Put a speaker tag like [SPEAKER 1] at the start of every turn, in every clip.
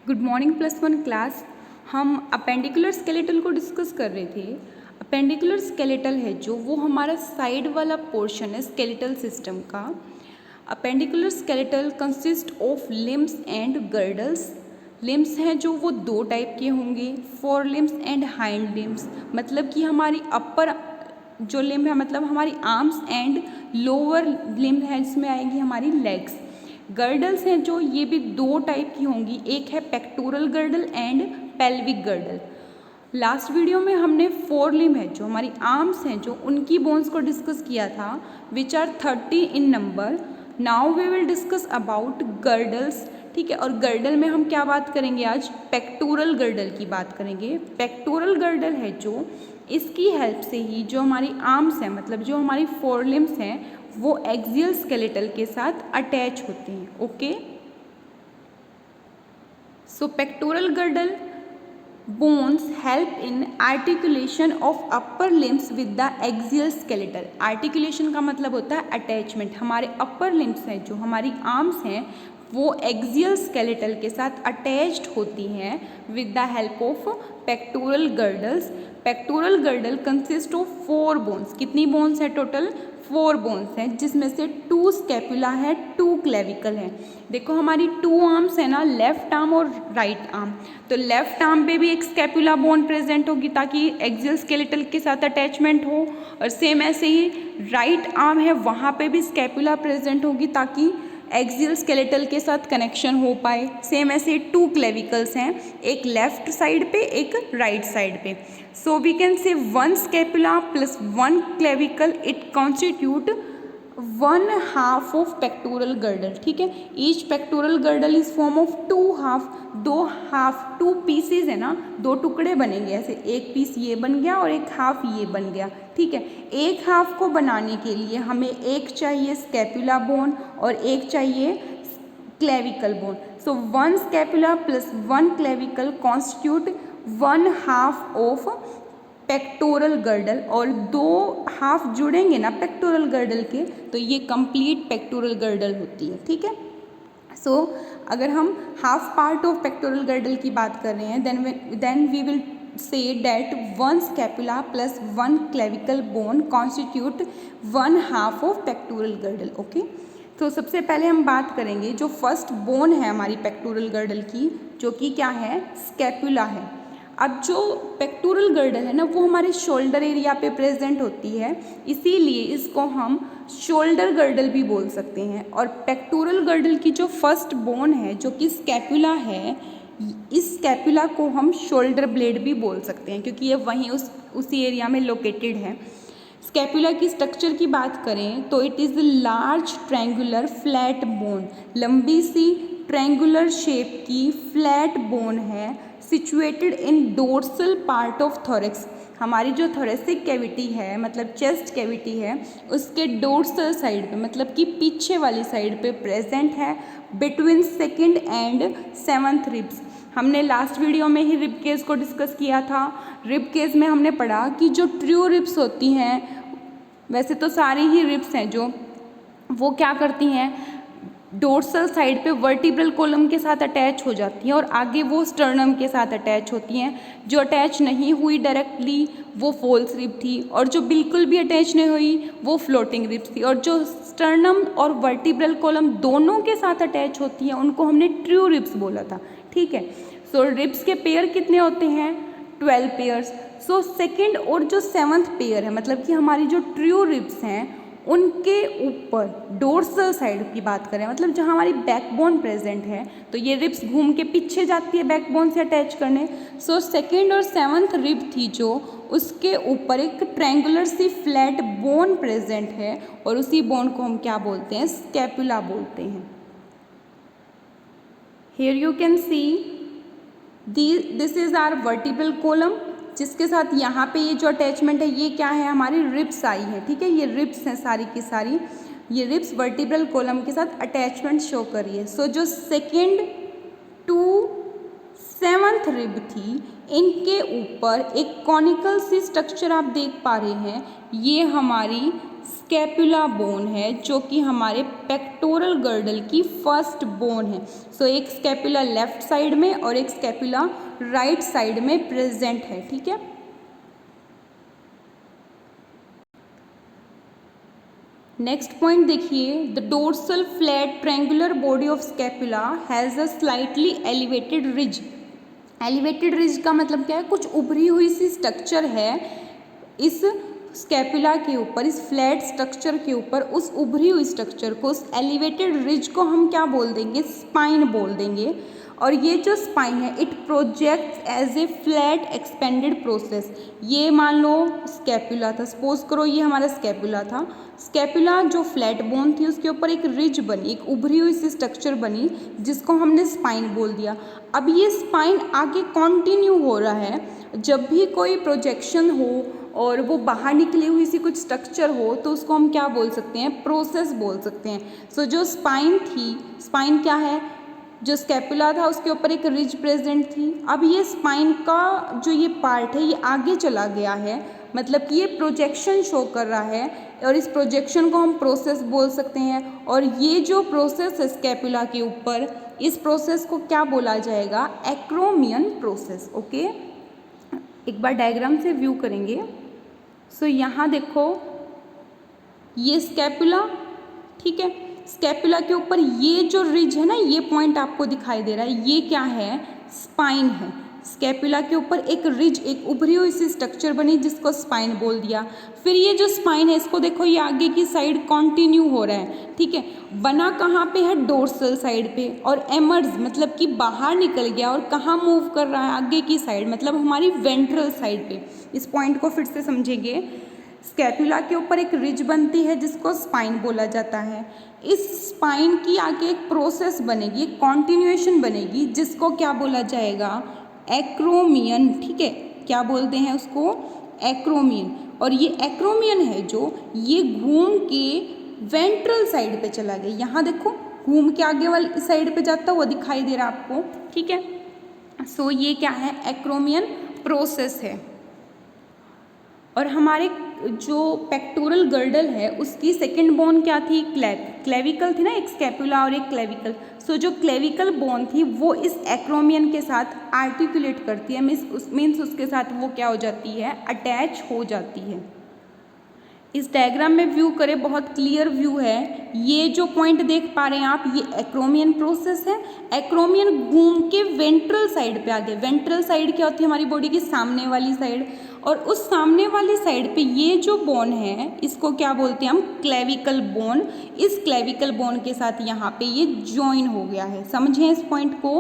[SPEAKER 1] Good morning +1 class. हम appendicular skeletal को discuss कर रहे थे। अपेंडिकुलर स्केलेटल है जो वो हमारा साइड वाला पोर्शन है स्केलेटल सिस्टम का। Appendicular skeletal consist of limbs and girdles. Limbs हैं जो वो दो टाइप के होंगे, four limbs and hind limbs, मतलब कि हमारी अपर जो लिम्ब है मतलब हमारी आर्म्स एंड लोअर लिम्ब है जिसमें आएगी हमारी लेग्स। गर्डल्स हैं जो ये भी दो टाइप की होंगी, एक है pectoral girdle and pelvic girdle. Last video में हमने फोर लिम्ब है जो हमारी आर्म्स हैं जो उनकी बोन्स को डिस्कस किया था, which are 30 in number. Now we will discuss about girdles. ठीक है, और गर्डल में हम क्या बात करेंगे आज? पेक्टोरल गर्डल की बात करेंगे। पेक्टोरल गर्डल है जो इसकी हेल्प से ही जो हमारी आर्म्स हैं मतलब जो हमारी फोर लिम्स हैं वो एक्सियल स्केलेटल के साथ अटैच होते हैं। Okay, so pectoral girdle bones help in articulation of upper limbs with the axial skeletal. Articulation का मतलब होता है अटैचमेंट। हमारे अपर लिम्स हैं जो हमारी आर्म्स हैं वो एक्सियल स्केलेटल के साथ अटैच्ड होती हैं with the help of pectoral girdles. Pectoral girdle consist of 4 bones. कितनी बोन्स है टोटल? 4 बोन्स हैं, जिसमें से 2 स्कैपुला है, 2 क्लेविकल है। देखो हमारी 2 आर्म्स है ना, लेफ्ट आर्म और राइट आर्म, तो लेफ्ट आर्म पे भी एक स्कैपुला बोन प्रेजेंट होगी ताकि एक्सियल स्केलेटल के साथ अटैचमेंट हो, और सेम ऐसे ही राइट आर्म है वहाँ पे भी स्कैपुला प्रेजेंट होगी ताकि एक्सियल स्केलेटल के साथ कनेक्शन हो पाए। सेम ऐसे 2 क्लेविकल्स हैं, एक लेफ्ट साइड पे एक राइट साइड पे। So we can say 1 scapula plus 1 clavicle it constitute 1/2 of pectoral girdle. ठीक है, each pectoral girdle is form of 2 half. 2 half 2 pieces है ना, 2 टुकड़े बनेंगे, ऐसे एक पीस ये बन गया और एक हाफ ये बन गया। ठीक है, एक हाफ को बनाने के लिए हमें एक चाहिए स्कैपुला बोन और एक चाहिए clavicle bone. So 1 scapula plus 1 clavicle constitute 1/2 of pectoral girdle, और 2 हाफ जुड़ेंगे ना पेक्टोरल गर्डल के तो ये कंप्लीट पेक्टोरल गर्डल होती है। ठीक है, सो अगर हम half part of pectoral girdle की बात कर रहे हैं then we will say that 1 scapula plus 1 clavicle bone constitute 1/2 of pectoral girdle। Okay, तो सबसे पहले हम बात करेंगे जो फर्स्ट बोन है हमारी पेक्टोरल गर्डल की, जो कि क्या है? स्कैपुला है। अब जो पेक्टोरल गर्डल है ना वो हमारे शोल्डर एरिया पे प्रेजेंट होती है, इसीलिए इसको हम शोल्डर गर्डल भी बोल सकते हैं। और पेक्टोरल गर्डल की जो फर्स्ट बोन है जो कि स्कैपुला है, इस स्कैपुला को हम शोल्डर ब्लेड भी बोल सकते हैं क्योंकि ये वहीं उसी एरिया में लोकेटेड है। स्कैपुला की स्ट्रक्चर की बात करें तो it is large triangular flat bone. लंबी सी ट्रायंगुलर शेप की फ्लैट बोन है, situated in dorsal part of thorax. हमारी जो थोरेसिक कैविटी है मतलब चेस्ट कैविटी है उसके डोर्सल साइड पे मतलब कि पीछे वाली साइड पे प्रेजेंट है, between 2nd and 7th ribs. हमने लास्ट वीडियो में ही रिब केज को डिस्कस किया था। रिब केज में हमने पढ़ा कि जो ट्रू रिब्स होती हैं, वैसे तो सारी ही रिब्स हैं जो वो क्या करती हैं, डोर्सल साइड पे वर्टिब्रल कॉलम के साथ अटैच हो जाती हैं और आगे वो स्टर्नम के साथ अटैच होती हैं। जो अटैच नहीं हुई डायरेक्टली वो फॉल्स रिब थी, और जो बिल्कुल भी अटैच नहीं हुई वो फ्लोटिंग रिब्स थी, और जो स्टर्नम और वर्टिब्रल कॉलम दोनों के साथ अटैच होती हैं उनको हमने ट्रू रिब्स बोला था। ठीक है, सो रिब्स के पेयर कितने होते हैं? 12 पेयर्स। सो 2nd और जो 7th पेयर है मतलब कि हमारी जो ट्रू रिब्स हैं उनके ऊपर डोर्सल साइड की बात करें मतलब जहाँ हमारी बैकबोन प्रेजेंट है तो ये रिब्स घूम के पीछे जाती है बैकबोन से अटैच करने। सो 2nd और 7th रिब थी जो उसके ऊपर एक ट्रायंगुलर सी फ्लैट बोन प्रेजेंट है, और उसी बोन को हम क्या बोलते हैं? स्कैपुला बोलते हैं। Here you can see this is our vertebral column, जिसके साथ यहाँ पे ये जो अटैचमेंट है ये क्या है? हमारी रिब्स आई है। ठीक है, ये रिब्स हैं सारी की सारी, ये रिब्स वर्टिब्रल कॉलम के साथ अटैचमेंट शो कर रही है। सो जो 2nd to 7th रिब थी इनके ऊपर एक कॉनिकल सी स्ट्रक्चर आप देख पा रहे हैं, ये हमारी स्कैपुला बोन है, जो कि हमारे पेक्टोरल गर्डल की फर्स्ट बोन है। सो एक स्कैपुला लेफ्ट साइड में और एक स्कैपुला राइट साइड में प्रेजेंट है, ठीक है। नेक्स्ट पॉइंट देखिए, the dorsal flat triangular body of scapula has a slightly elevated ridge. Elevated ridge का मतलब क्या है, कुछ उभरी हुई सी स्ट्रक्चर है इस स्कैपुला के ऊपर, इस फ्लैट स्ट्रक्चर के ऊपर। उस उभरी हुई स्ट्रक्चर को, उस एलिवेटेड रिज को हम क्या बोल देंगे, स्पाइन बोल देंगे। और ये जो स्पाइन है, it projects as a flat expanded process. ये मान लो स्कैपुला था, सपोज करो ये हमारा स्कैपुला था। स्कैपुला जो फ्लैट बोन थी उसके ऊपर एक रिज बनी, एक उभरी हुई सी स्ट्रक्चर बनी, जिसको हमने स्पाइन बोल दिया। अब ये स्पाइन आगे कंटिन्यू हो रहा है। जब भी कोई प्रोजेक्शन हो और वो बाहर निकली हुई सी कुछ स्ट्रक्चर हो तो उसको हम क्या बोल सकते हैं, प्रोसेस बोल सकते हैं। सो जो स्पाइन थी, स्पाइन क्या है, जो स्कैपुला था उसके ऊपर एक रिज प्रेजेंट थी। अब ये स्पाइन का जो ये पार्ट है ये आगे चला गया है, मतलब कि ये प्रोजेक्शन शो कर रहा है और इस प्रोजेक्शन को हम प्रोसेस बोल सकते हैं। और ये जो प्रोसेस है स्कैपुला के ऊपर, इस प्रोसेस को क्या बोला जाएगा, एक्रोमियन प्रोसेस। ओके, एक बार डायग्राम से व्यू करेंगे। सो यहाँ देखो ये स्कैपुला, ठीक है, स्कैपुला के ऊपर ये जो रिज है ना, ये पॉइंट आपको दिखाई दे रहा है, ये क्या है, स्पाइन है। स्कैपुला के ऊपर एक रिज, एक उभरी हुई सी स्ट्रक्चर बनी जिसको स्पाइन बोल दिया। फिर ये जो स्पाइन है इसको देखो, ये आगे की साइड कंटिन्यू हो रहा है, ठीक है। बना कहाँ पे है, डोर्सल साइड पे, और एमर्ज मतलब कि बाहर निकल गया और कहाँ मूव कर रहा है, आगे की साइड, मतलब हमारी वेंट्रल साइड पे। इस पॉइंट को फिर से समझेंगे। स्कैपुला के ऊपर एक रिज बनती है जिसको स्पाइन बोला जाता है। इस स्पाइन की आगे एक प्रोसेस बनेगी, एक कॉन्टिन्यूएशन बनेगी, जिसको क्या बोला जाएगा, एक्रोमियन, ठीक है। क्या बोलते हैं उसको, एक्रोमियन। और ये एक्रोमियन है जो ये घूम के वेंट्रल साइड पे चला गया। यहाँ देखो घूम के आगे वाली साइड पे जाता हुआ दिखाई दे रहा आपको, ठीक है। सो ये क्या है, एक्रोमियन प्रोसेस है। और हमारे जो पेक्टोरल गर्डल है उसकी सेकंड बोन क्या थी, क्लेविकल थी ना, एक स्कैपुला और एक क्लेविकल। सो जो क्लेविकल बोन थी वो इस एक्रोमियन के साथ आर्टिकुलेट करती है, मीन्स उसके साथ वो क्या हो जाती है, अटैच हो जाती है। इस डायग्राम में व्यू करें, बहुत क्लियर व्यू है। ये जो पॉइंट देख पा रहे हैं आप, ये एक्रोमियन प्रोसेस है। एक्रोमियन घूम के वेंट्रल साइड पे आ गए। वेंट्रल साइड क्या होती है, हमारी बॉडी की सामने वाली साइड। और उस सामने वाली साइड पे ये जो बोन है इसको क्या बोलते हैं हम, क्लेविकल बोन। इस क्लेविकल बोन के साथ यहाँ पे ये ज्वाइन हो गया है। समझें इस पॉइंट को,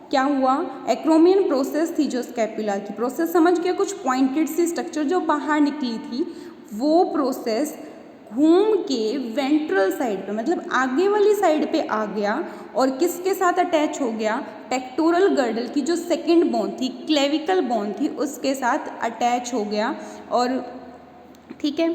[SPEAKER 1] क्या हुआ, एक्रोमियन प्रोसेस थी जो स्कैपुला की प्रोसेस, समझ गया, कुछ पॉइंटेड सी स्ट्रक्चर जो बाहर निकली थी, वो प्रोसेस घूम के वेंट्रल साइड पे, मतलब आगे वाली साइड पे आ गया और किसके साथ अटैच हो गया, पेक्टोरल गर्डल की जो सेकंड बोन थी, क्लेविकल बोन थी, उसके साथ अटैच हो गया। और ठीक है,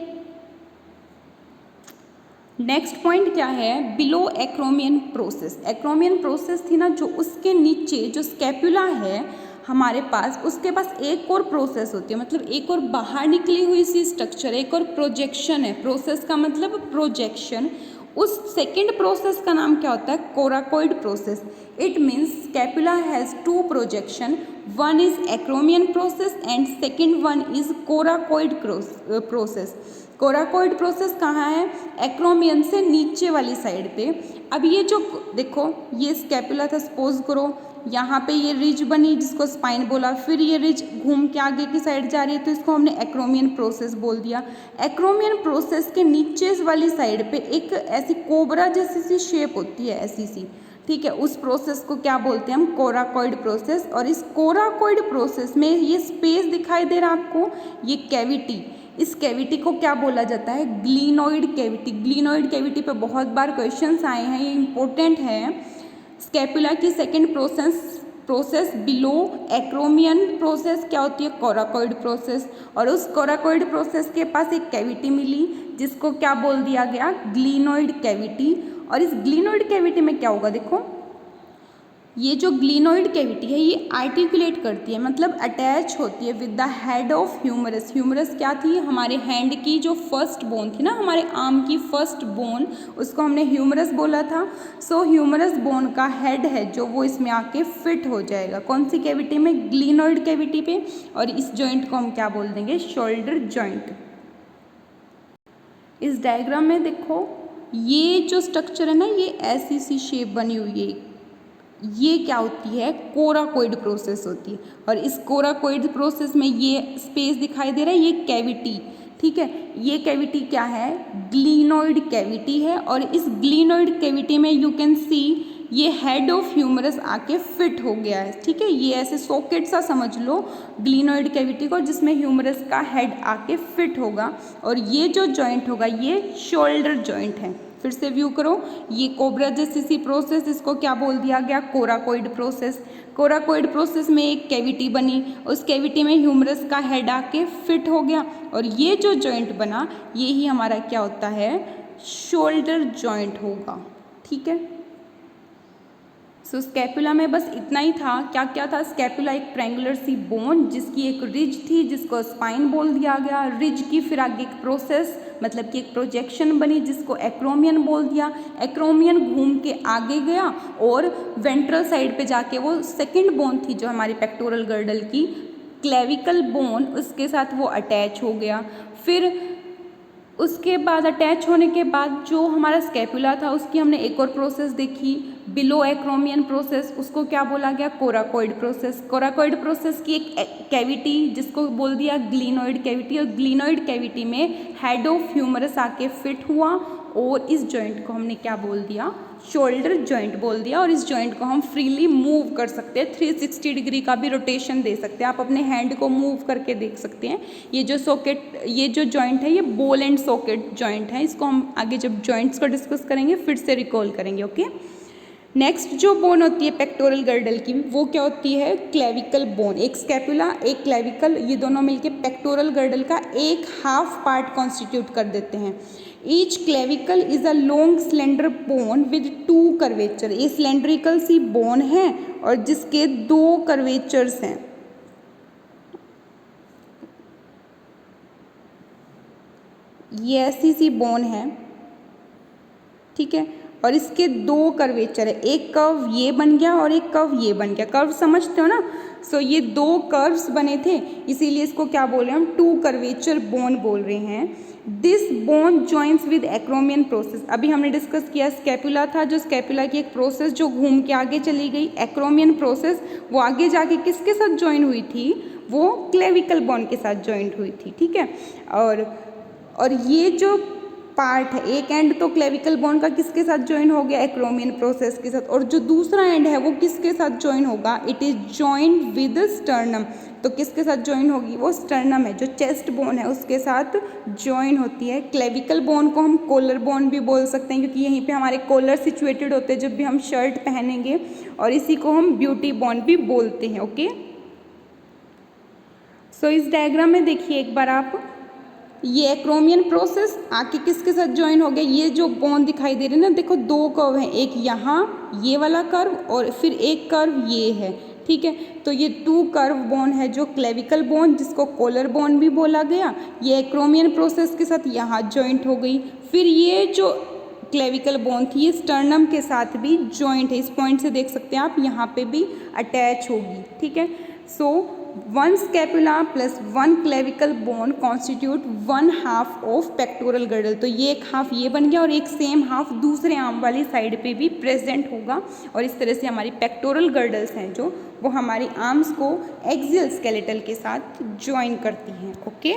[SPEAKER 1] नेक्स्ट पॉइंट क्या है, below acromion process. Acromion process थी ना जो, उसके नीचे जो स्कैपुला है हमारे पास, उसके पास एक और प्रोसेस होती है, मतलब एक और बाहर निकली हुई सी स्ट्रक्चर, एक और प्रोजेक्शन है। प्रोसेस का मतलब प्रोजेक्शन। उस सेकेंड प्रोसेस का नाम क्या होता है, coracoid process. It means scapula has two projection, one is acromion process and second one is coracoid process. Coracoid process कहाँ है, एक्रोमियन से नीचे वाली साइड पे। अब ये जो देखो, ये स्कैपुला था, सपोज करो यहाँ पे ये रिज बनी जिसको स्पाइन बोला, फिर ये रिज घूम के आगे की साइड जा रही है तो इसको हमने एक्रोमियन प्रोसेस बोल दिया। एक्रोमियन प्रोसेस के नीचे वाली साइड पे एक ऐसी कोबरा जैसी सी शेप होती है, ऐसी सी, ठीक है। उस प्रोसेस को क्या बोलते हैं हम, कोराकोइड प्रोसेस। और इस कोराकोइड प्रोसेस में ये स्पेस दिखाई दे रहा है आपको, ये कैविटी, इस कैविटी को क्या बोला जाता है, ग्लिनोइड कैविटी। ग्लिनोइड कैविटी पे बहुत बार क्वेश्चंस आए हैं, ये इंपॉर्टेंट है। स्कैपुला की second process below acromion process क्या होती है, कोराकोइड प्रोसेस। और उस कोराकोइड प्रोसेस के पास एक कैविटी मिली जिसको क्या बोल दिया गया, ग्लिनोइड कैविटी। और इस ग्लिनोइड कैविटी में क्या होगा, देखो ये जो ग्लिनोइड कैविटी है ये आर्टिकुलेट करती है, मतलब अटैच होती है with the head of humerus. Humerus क्या थी? हमारे हैंड की जो फर्स्ट बोन थी ना, हमारे आर्म की फर्स्ट बोन, उसको हमने ह्यूमरस बोला था। सो ह्यूमरस बोन का हेड है जो वो इसमें आके फिट हो जाएगा। कौन सी कैविटी में? ग्लिनोइड कैविटी पे। और इस जॉइंट को हम क्या बोल देंगे? Shoulder joint. इस डायग्राम में देखो, ये जो स्ट्रक्चर है ना, ये ऐसी सी शेप बनी हुई है, ये क्या होती है? कोराकोइड प्रोसेस होती है। और इस कोराकोइड प्रोसेस में ये स्पेस दिखाई दे रहा है, ये कैविटी, ठीक है। ये कैविटी क्या है? ग्लिनोइड कैविटी है। और इस ग्लिनोइड कैविटी में यू कैन सी ये हेड ऑफ ह्यूमरस आके फिट हो गया है, ठीक है। ये ऐसे सॉकेट सा समझ लो ग्लिनोइड कैविटी को, जिसमें ह्यूमरस का हेड आके फिट होगा। और ये जो जॉइंट होगा ये शोल्डर जॉइंट है। फिर से व्यू करो, ये कोबरा जैसी सी प्रोसेस, इसको क्या बोल दिया गया? Coracoid process. कोराकोइड प्रोसेस में एक कैविटी बनी, उस कैविटी में ह्यूमरस का हेड आके फिट हो गया। और ये जो जॉइंट बना, ये ही हमारा क्या होता है? शोल्डर जॉइंट होगा, ठीक है। सो स्कैपुला में बस इतना ही था। क्या क्या था? स्कैपुला एक ट्रायंगुलर सी बोन जिसकी एक रिज थी, जिसको स्पाइन बोल दिया गया। रिज की फिर आगे एक प्रोसेस, मतलब कि एक प्रोजेक्शन बनी जिसको एक्रोमियन बोल दिया। एक्रोमियन घूम के आगे गया और वेंट्रल साइड पे जाके वो सेकंड बोन थी जो हमारी पेक्टोरल गर्डल की, क्लेविकल बोन, उसके साथ वो अटैच हो गया। फिर उसके बाद अटैच होने के बाद जो हमारा स्कैपुला था उसकी हमने एक और प्रोसेस देखी, बिलो एक्रोमियन प्रोसेस। उसको क्या बोला गया? Coracoid process. कोराकोइड प्रोसेस की एक कैविटी जिसको बोल दिया ग्लिनोइड कैविटी। और ग्लिनोइड कैविटी में हेड ऑफ ह्यूमरस आके फिट हुआ और इस जॉइंट को हमने क्या बोल दिया? शोल्डर जॉइंट बोल दिया। और इस जॉइंट को हम फ्रीली मूव कर सकते हैं, 360 डिग्री का भी रोटेशन दे सकते हैं। आप अपने हैंड को मूव करके देख सकते हैं। ये जो सॉकेट, ये जो जॉइंट है ये बॉल एंड सॉकेट जॉइंट है। इसको हम आगे जब जॉइंट्स को डिस्कस करेंगे फिर से रिकॉल करेंगे, ओके। नेक्स्ट जो बोन होती है पेक्टोरल गर्डल की, वो क्या होती है? Clavicle bone. एक स्कैपुला, एक क्लेविकल, ये दोनों मिलके पेक्टोरल गर्डल का एक हाफ पार्ट कॉन्स्टिट्यूट कर देते हैं। Each clavicle is a long slender bone with 2 curvature. ये सिलेंड्रिकल सी बोन है और जिसके 2 कर्वेचर्स हैं। ये ऐसी सी बोन है, ठीक है। और इसके 2 कर्वेचर है, एक कर्व ये बन गया और एक कर्व ये बन गया। कर्व समझते हो ना? सो ये 2 कर्व्स बने थे, इसीलिए इसको क्या बोल रहे हैं हम? 2 कर्वेचर बोन बोल रहे हैं। This bone joins with acromion process. अभी हमने डिस्कस किया स्कैपुला था, जो स्कैपुला की एक प्रोसेस जो घूम के आगे चली गई, एक्रोमियन प्रोसेस, वो आगे जाके किसके साथ ज्वाइन हुई थी? वो क्लेविकल बोन के साथ ज्वाइंट हुई थी, ठीक है। और ये जो पार्ट है, एक एंड तो क्लेविकल बोन का किसके साथ ज्वाइन हो गया? एक्रोमियन प्रोसेस के साथ। और जो दूसरा एंड है वो किसके साथ ज्वाइन होगा? It is joint with sternum. तो किसके साथ ज्वाइन होगी? वो स्टर्नम है, जो चेस्ट बोन है उसके साथ ज्वाइन होती है। क्लेविकल बोन को हम कॉलर बोन भी बोल सकते हैं, क्योंकि यहीं पे हमारे कॉलर सिचुएटेड होते हैं जब भी हम शर्ट पहनेंगे। और इसी को हम ब्यूटी बोन भी बोलते हैं, ओके। सो इस डायग्राम में देखिए एक बार आप, ये एक्रोमियन प्रोसेस आके किसके साथ ज्वाइन हो गया? ये जो बोन दिखाई दे रही है ना, देखो 2 कर्व हैं, एक यहाँ ये वाला कर्व और फिर एक कर्व ये है, ठीक है। तो ये 2 कर्व बोन है जो क्लेविकल बोन, जिसको कॉलर बोन भी बोला गया, ये एक्रोमियन प्रोसेस के साथ यहाँ ज्वाइंट हो गई। फिर ये जो क्लेविकल बोन थी ये स्टर्नम के साथ भी ज्वाइंट है, इस पॉइंट से देख सकते हैं आप, यहाँ पे भी अटैच होगी, ठीक है। सो 1 scapula plus 1 clavicle bone constitute 1 half of pectoral girdle. तो ये एक हाफ ये बन गया और एक सेम हाफ दूसरे आर्म वाली साइड पे भी प्रेजेंट होगा। और इस तरह से हमारी पेक्टोरल गर्डल्स हैं जो वो हमारी आर्म्स को एक्सियल स्केलेटल के साथ ज्वाइन करती हैं, ओके।